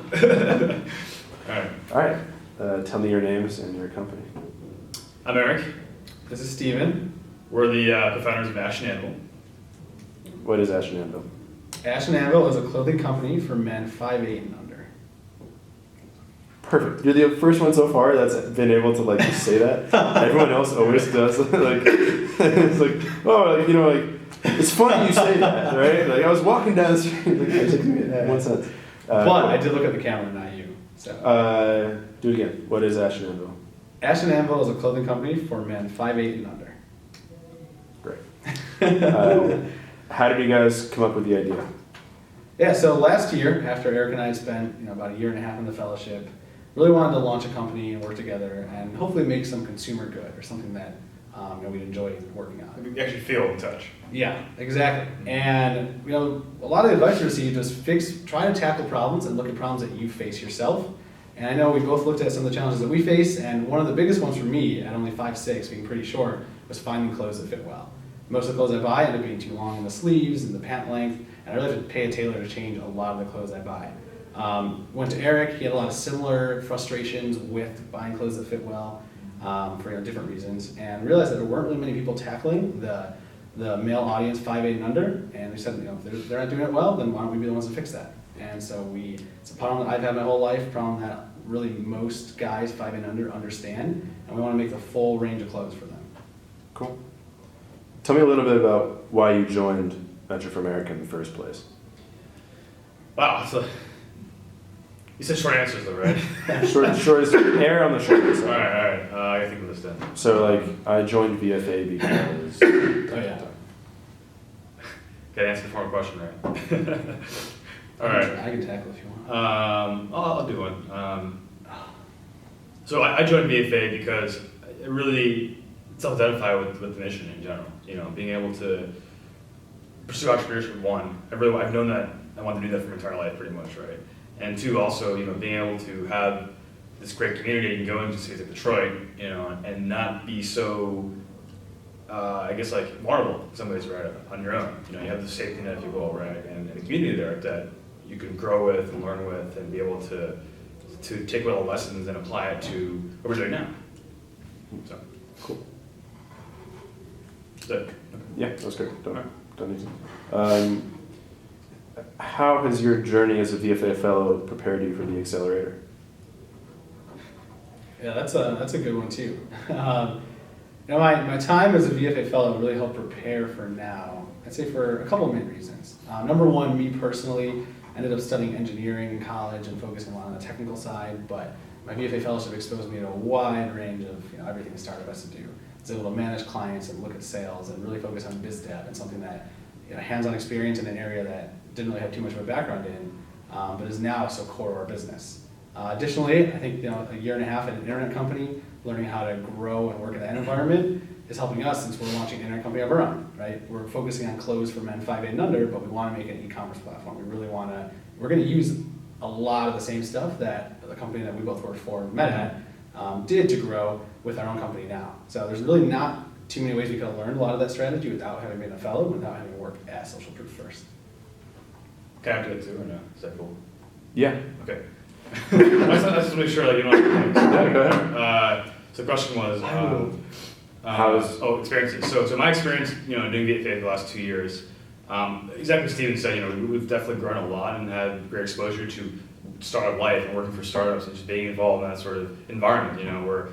All right. Tell me your names and your company. I'm Eric. This is Steven. We're the co-founders of Ash and Anvil. What is Ash and Anvil? Ash and Anvil is a clothing company for men 5'8" and under. Perfect. You're the first one so far that's been able to like just say that. Everyone else always does. Like it's like, oh, like, you know, like it's funny you say that, right? Like I was walking down the street. Like, it took me one sense. But I did look at the camera, not you. So do it again. What is Ash and Anvil? Ash and Anvil is a clothing company for men 5'8" and under. Great. How did you guys come up with the idea? Yeah, so last year, after Eric and I had spent about a year and a half in the fellowship, really wanted to launch a company and work together and hopefully make some consumer good or something that we'd enjoy working on. You actually feel and touch. Yeah, exactly. And a lot of the advice we received was try to tackle problems and look at problems that you face yourself. And I know we both looked at some of the challenges that we face, and one of the biggest ones for me, at only 5'6", being pretty short, was finding clothes that fit well. Most of the clothes I buy end up being too long in the sleeves and the pant length, and I really have to pay a tailor to change a lot of the clothes I buy. Went to Eric. He had a lot of similar frustrations with buying clothes that fit well for different reasons, and realized that there weren't really many people tackling the male audience 5'8" and under. And we said, if they're not doing it well, then why don't we be the ones to fix that? And so it's a problem that I've had my whole life, a problem that really most guys 5'8" and under understand, and we want to make the full range of clothes for them. Cool. Tell me a little bit about why you joined Venture for America in the first place. Wow, you said short answers though, right? Short, air on the shorter side. All right. I gotta think of this then. So I joined VFA because. Oh yeah. Gotta answer the former question, right? All right. I can tackle if you want. I'll do one. So I joined VFA because it really self-identify with the mission in general. Being able to pursue entrepreneurship. One, I've known that I want to do that for my entire life, pretty much, right? And two, also, being able to have this great community and go into cities like Detroit, and not be so, vulnerable in some ways, right, on your own. You have the safety net, if you will, right, and the community there that you can grow with and learn with and be able to take all the lessons and apply it to what we're doing now. So, Cool. That's it. Yeah, that's great. Done easy. How has your journey as a VFA fellow prepared you for the accelerator? Yeah, that's a good one too. My time as a VFA fellow really helped prepare for now. I'd say for a couple of main reasons. Number one, me personally, ended up studying engineering in college and focusing a lot on the technical side, but my VFA fellowship exposed me to a wide range of everything a startup has to do. I was able to manage clients and look at sales and really focus on biz dev and something that hands-on experience in an area that didn't really have too much of a background in, but is now so core to our business. Additionally, I think a year and a half at an internet company, learning how to grow and work in that environment is helping us since we're launching an internet company of our own, right? We're focusing on clothes for men 5'8" and under, but we want to make an e-commerce platform. We're going to use a lot of the same stuff that the company that we both worked for and met at did to grow with our own company now. So there's really not too many ways we could have learned a lot of that strategy without having been a fellow, without having worked at Social Proof first. Can I do it too, or no? Is that cool? Yeah. Okay. I just to make sure, Yeah, go ahead. So the question was, experiences. So my experience, doing VFA for the last 2 years, exactly what Steven said, we've definitely grown a lot and had great exposure to startup life and working for startups and just being involved in that sort of environment, we're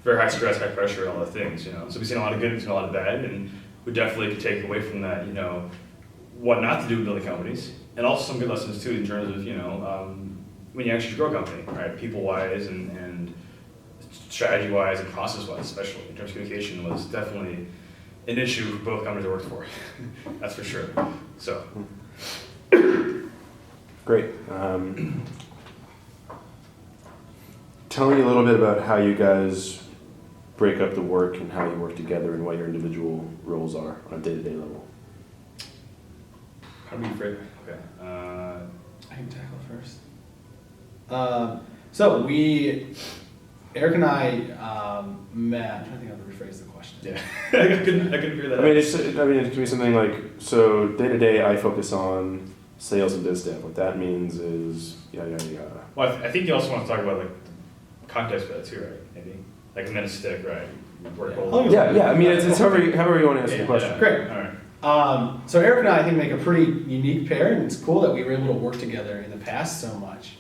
very high stress, high pressure, all the things, So we've seen a lot of good and a lot of bad, and we definitely could take away from that, what not to do with building companies, and also some good lessons too in terms of, when you actually grow a company, right? People-wise and strategy-wise and process-wise, especially in terms of communication, was definitely an issue for both companies I worked for. That's for sure. So. Great. Tell me a little bit about how you guys break up the work and how you work together and what your individual roles are on a day-to-day level. How do you frame it? Okay. I can tackle first. Eric and I met. I'm trying to think how to rephrase the question. Yeah, I couldn't figure that out. It could be something like, so day to day I focus on sales and biz dev. What that means is yada yada yada. Well, I think you also want to talk about like context for that too, right? Maybe like a minute stick, right? Work goals. Yeah. I mean, it's however you want to answer the question. Great. All right. So Eric and I think make a pretty unique pair, and it's cool that we were able to work together in the past so much.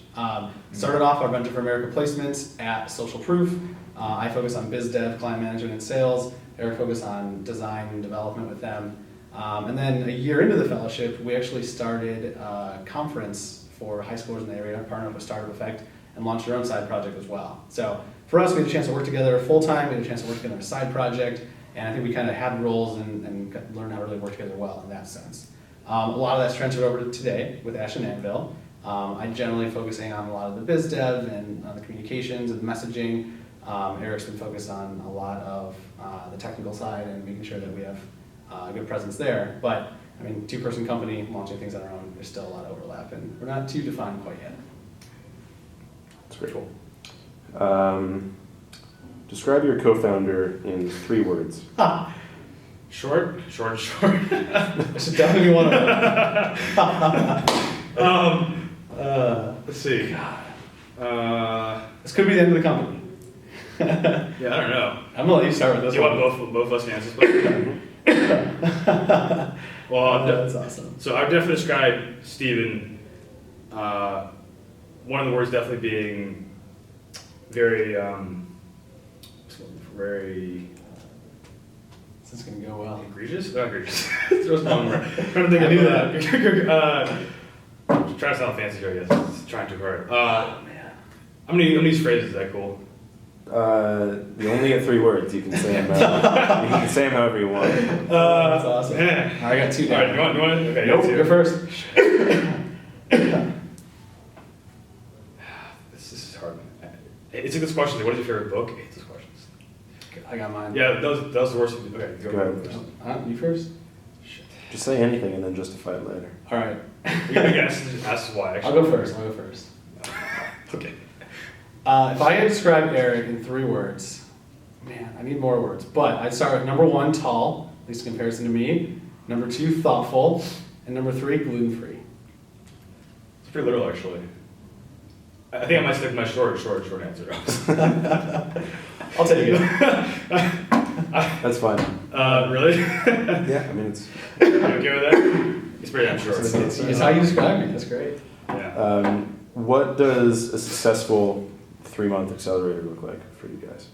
Started off our Venture for America placements at Social Proof. I focus on biz dev, client management, and sales. Eric focused on design and development with them. And then a year into the fellowship, we actually started a conference for high schoolers in the area, partnered up with Startup Effect, and launched our own side project as well. So for us, we had a chance to work together full time. We had a chance to work together on a side project. And I think we kind of had roles and learned how to really work together well in that sense. A lot of that's transferred over to today with Ash and Anvil. I'm generally focusing on a lot of the biz dev and on the communications and the messaging. Eric's been focused on a lot of the technical side and making sure that we have a good presence there. But I mean, two-person company launching things on our own, there's still a lot of overlap, and we're not too defined quite yet. That's pretty cool. Describe your co-founder in 3 words. Short. I should definitely be one of them. Let's see. This could be the end of the company. Yeah, I don't know. I'm gonna let you start with this Do you one. want both of us to answer this question? Well, That's awesome. so I would definitely describe Steven, one of the words definitely being very, very This is gonna go well. egregious? Not egregious. Throws my own word. Trying to think I knew trying to sound fancy here, I guess. It's trying too hard. Oh man. I'm gonna use phrases, is that cool? You only get 3 words. You can say them. You can say them however you want. That's awesome. Yeah. I got 2 All right, down. you want? Okay, Nope, you you're got 2. first. This is hard. It's a good question. What is your favorite book? I hate those questions. I got mine. Yeah, that was the worst. Okay, Go ahead. first. You first? Shit. Just say anything and then justify it later. All right. You can guess. Ask why. I'll Actually. go first. Okay. If I had to describe Eric in 3 words, man, I need more words. But I'd start with number 1, tall, at least in comparison to me. Number 2, thoughtful. And number 3, gluten-free. It's pretty literal, actually. I think I might stick with my short answer. I'll take it. That's fine. Really? Yeah, I mean it's. You okay with that? It's pretty damn short. It's how you describe me. That's great. Yeah. What does a successful 3-month accelerator look like for you guys?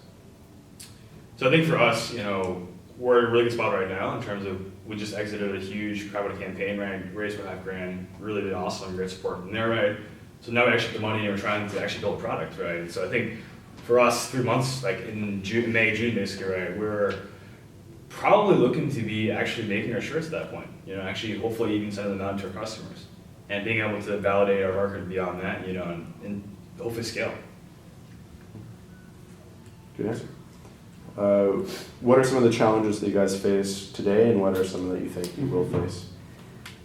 So I think for us, we're in a really good spot right now in terms of we just exited a huge crowdfunding campaign, right? Raised for $5,000, really been awesome, great support from there, right? So now we actually have the money and we're trying to actually build a product, right? So I think for us, 3 months, like in May, June, basically, right? We're probably looking to be actually making our shirts at that point. Actually, hopefully even sending them out to our customers and being able to validate our market beyond that, and hopefully scale. Good answer. What are some of the challenges that you guys face today, and what are some that you think you will face?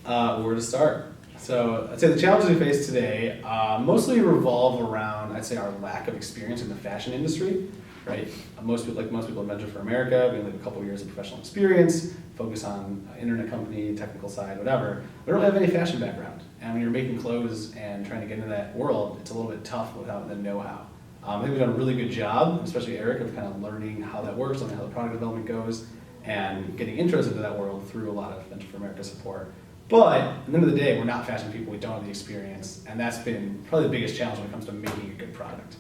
Where to start? So I'd say the challenges we face today mostly revolve around, I'd say, our lack of experience in the fashion industry, right? Most people in Venture for America, we only have a couple of years of professional experience, focus on internet company, technical side, whatever. We don't have any fashion background. And when you're making clothes and trying to get into that world, it's a little bit tough without the know-how. I think we've done a really good job, especially Eric, of kind of learning how that works, learning how the product development goes, and getting intros into that world through a lot of Venture for America support. But at the end of the day, we're not fashion people, we don't have the experience, and that's been probably the biggest challenge when it comes to making a good product.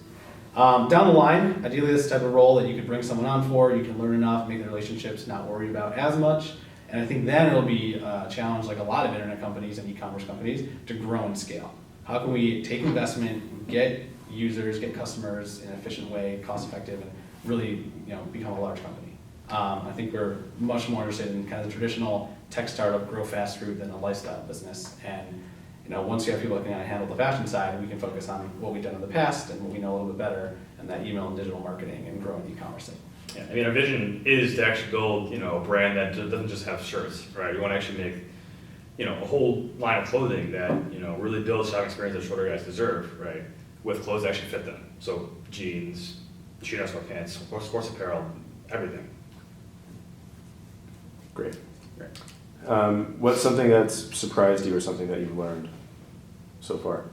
Down the line, ideally this is the type of role that you could bring someone on for, you can learn enough, make the relationships, not worry about as much, and I think then it'll be a challenge like a lot of internet companies and e-commerce companies to grow and scale. How can we take investment, get users, get customers in an efficient way, cost effective, and really become a large company? I think we're much more interested in kind of the traditional tech startup, grow fast route than a lifestyle business. And once you have people that can kind of handle the fashion side, we can focus on what we've done in the past and what we know a little bit better, and that email and digital marketing and growing e-commerce thing. Yeah, I mean, our vision is to actually build, a brand that doesn't just have shirts, right? We want to actually make, a whole line of clothing that, really builds shopping experience that shorter guys deserve, right? With clothes that actually fit them. So jeans, chino sweatpants, sports apparel, everything. Great. What's something that's surprised you or something that you've learned so far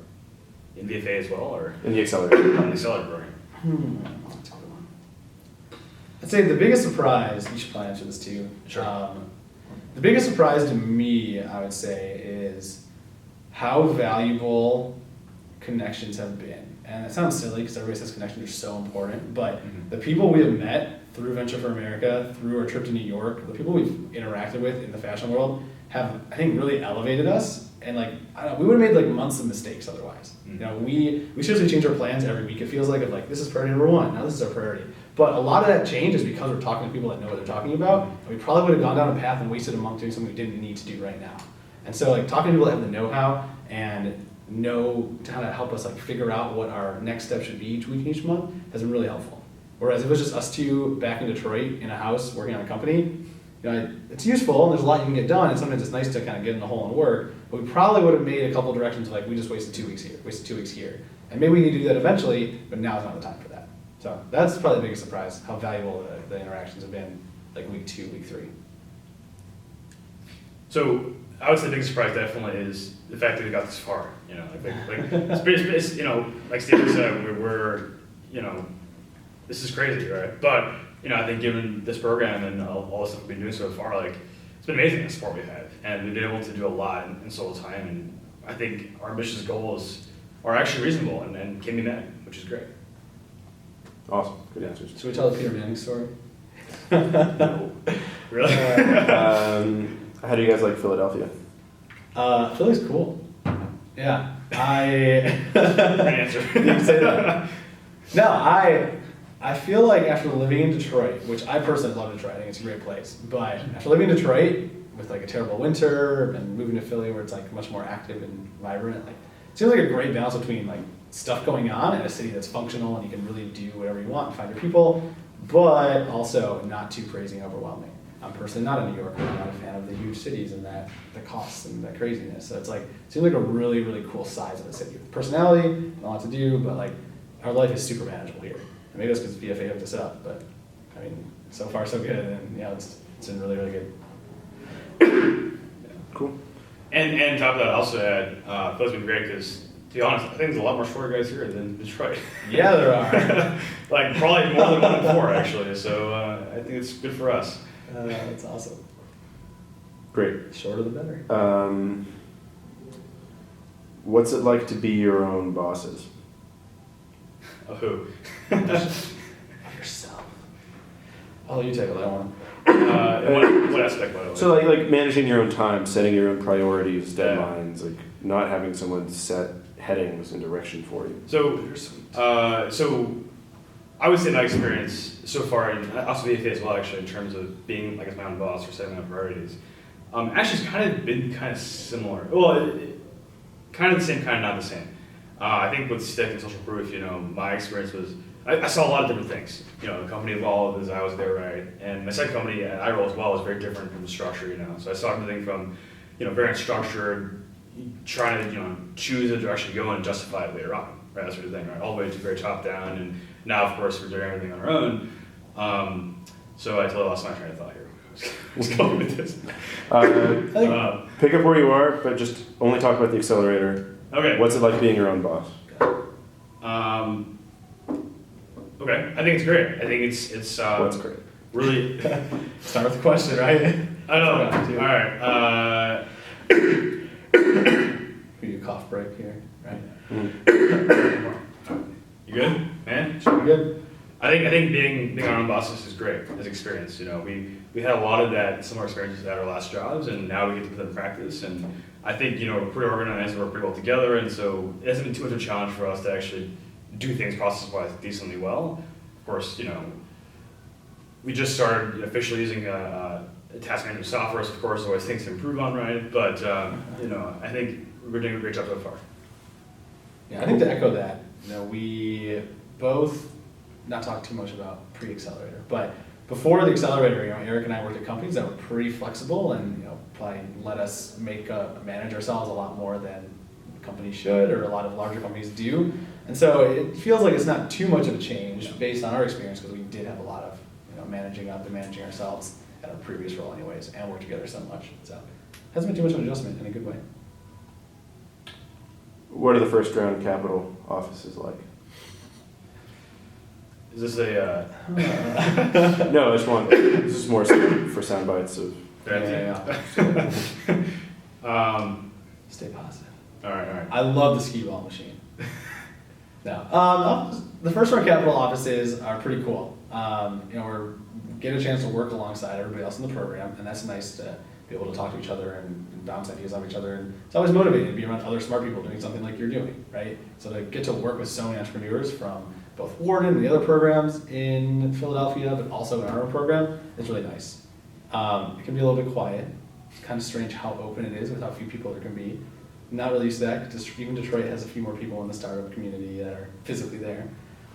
In VFA as well, or in the accelerator? on the accelerator program? That's a good one. I'd say the biggest surprise, you should probably answer this too. Sure. The biggest surprise to me, I would say, is how valuable connections have been. And it sounds silly because everybody says connections are so important, but the people we have met through Venture for America, through our trip to New York, the people we've interacted with in the fashion world have, I think, really elevated us. And like, I don't know, we would have made like months of mistakes otherwise. You know, we seriously change our plans every week. It feels like of like, this is priority number one, now this is our priority. But a lot of that change is because we're talking to people that know what they're talking about. And we probably would have gone down a path and wasted a month doing something we didn't need to do right now. And so like talking to people that have the know-how and know to kind of help us like figure out what our next step should be each week and each month has been really helpful. Whereas if it was just us two back in Detroit in a house working on a company, you know, it's useful and there's a lot you can get done, and sometimes it's nice to kind of get in the hole and work, but we probably would have made a couple directions like we just wasted 2 weeks here, wasted 2 weeks here. And maybe we need to do that eventually, but now's not the time for that. So that's probably the biggest surprise, how valuable the interactions have been like week 2, week 3. So I would say the biggest surprise definitely is the fact that we got this far. You know, it's, you know, like Steven said, we're you know, this is crazy, right? But you know, I think given this program and all the stuff we've been doing so far, like it's been amazing the support we've had, and we've been able to do a lot in so little time. And I think our ambitious goals are actually reasonable and can be met, which is great. Awesome. Good answers. Should we tell the Peter Manning story? No. Really? How do you guys like Philadelphia? Philly's cool. Yeah, Great answer. You can say that. No, I feel like after living in Detroit, which I personally love Detroit, I think it's a great place, but after living in Detroit with like a terrible winter and moving to Philly where it's like much more active and vibrant, like it seems like a great balance between like stuff going on in a city that's functional and you can really do whatever you want and find your people, but also not too crazy and overwhelming. I'm personally not a New Yorker. I'm not a fan of the huge cities and the costs and that craziness. So it's like, it seems like a really, really cool size of a city with personality and a lot to do, but like our life is super manageable here. And maybe that's because VFA hooked us up, but I mean, so far so good, and yeah, it's been really, really good. Cool. And on top of that, I also add, Philly's been great because, to be honest, I think there's a lot more shorter guys here than Detroit. Yeah, there are. Like probably more than 1 in 4 actually. So I think it's good for us. That's awesome. Great. Shorter the better. What's it like to be your own bosses? Of who? Yourself. Oh, you take that one. What aspect, by the way? So like managing your own time, setting your own priorities, deadlines, like not having someone set headings and direction for you. So I would say my experience so far, and also VFA as well, actually, in terms of being like as my own boss or setting my priorities, actually it's kind of been kind of similar. Well, kind of the same, kind of not the same. I think with Stick and Social Proof, you know, my experience was I saw a lot of different things. You know, the company evolved as I was there, right? And my second company at iRoll as well was very different from the structure, you know. So I saw everything from, you know, very unstructured, trying to, you know, choose a direction to go and justify it later on, right? That sort of thing, right? All the way to very top down, and now of course we're doing everything on our own. So I totally lost my train of thought here. What's going with this? Pick up where you are, but just only talk about the accelerator. Okay. What's it like being your own boss? Okay, I think it's great. I think it's What's great? really. Start with the question, right? I don't know. All right. We do a cough break here, right? You good, man? Should be good. I think being our own bosses is great as experience. You know, we had a lot of that similar experiences at our last jobs, and now we get to put them in practice. And I think, you know, we're pretty organized, we work pretty well together, and so it hasn't been too much of a challenge for us to actually do things process-wise decently well. Of course, you know, we just started officially using task management software, so of course, always things to improve on, right? But you know, I think we're doing a great job so far. Yeah, I think to echo that, you know, we both, not talk too much about pre-accelerator, but before the accelerator, you know, Eric and I worked at companies that were pretty flexible and, you know, probably let us manage ourselves a lot more than companies should, or a lot of larger companies do. And so it feels like it's not too much of a change based on our experience, because we did have a lot of, you know, managing up and managing ourselves at our previous role anyways, and worked together so much. So hasn't been too much of an adjustment in a good way. What are the first round capital offices like? Is this a No, I just want, this is more for sound bites of, Yeah. Stay positive. All right. I love the skee ball machine. No, the first round capital offices are pretty cool. We're get a chance to work alongside everybody else in the program, and that's nice to be able to talk to each other and bounce ideas off each other. And it's always motivating to be around other smart people doing something like you're doing, right? So to get to work with so many entrepreneurs from both Wharton and the other programs in Philadelphia, but also in our own program, is really nice. It can be a little bit quiet. It's kind of strange how open it is with how few people there can be. Not really used to that, because even Detroit has a few more people in the startup community that are physically there.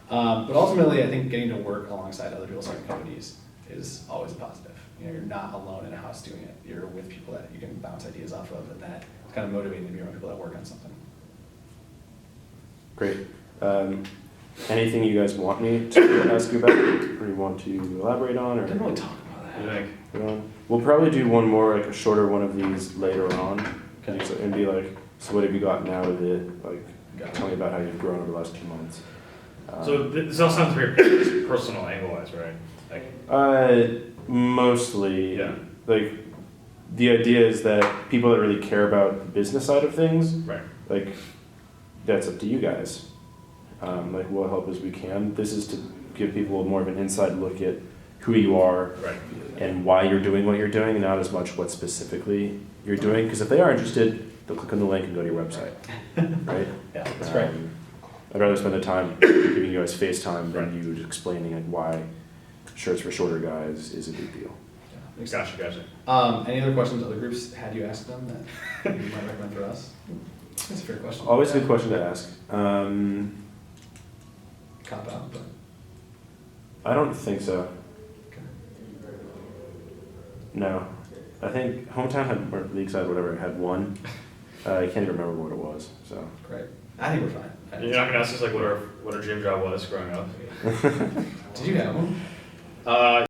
But ultimately, I think getting to work alongside other people starting companies is always a positive. You're not alone in a house doing it. You're with people that you can bounce ideas off of, and that it's kind of motivating to be around people that work on something. great. Anything you guys want me to ask you about, or you want to elaborate on, I or? didn't really talk about What do that. you think? We'll probably do one more, like a shorter one of these later on, Okay. and be like, so what have you gotten out of it? Like, Got it. tell me about how you've grown over the last 2 months. So this all sounds very personal angle-wise, right? Mostly, Yeah. like, the idea is that people that really care about the business side of things, Right. like, that's up to you guys. Like, we'll help as we can. This is to give people more of an inside look at who you are Right. and why you're doing what you're doing, not as much what specifically you're doing. Because if they are interested, they'll click on the link and go to your website, right? Yeah, that's right. I'd rather spend the time giving you guys FaceTime than you just explaining like why shirts for shorter guys is a big deal. Yeah. Gotcha. Any other questions other groups had you ask them that you might recommend for us? That's a fair question. Always a good question to ask. Cop out, but I don't think so. okay. No. I think Hometown had, or League Side, whatever, had one. I can't even remember what it was, so. Great. I think we're fine. You're not gonna ask us like what our dream job was growing up. Did you have one?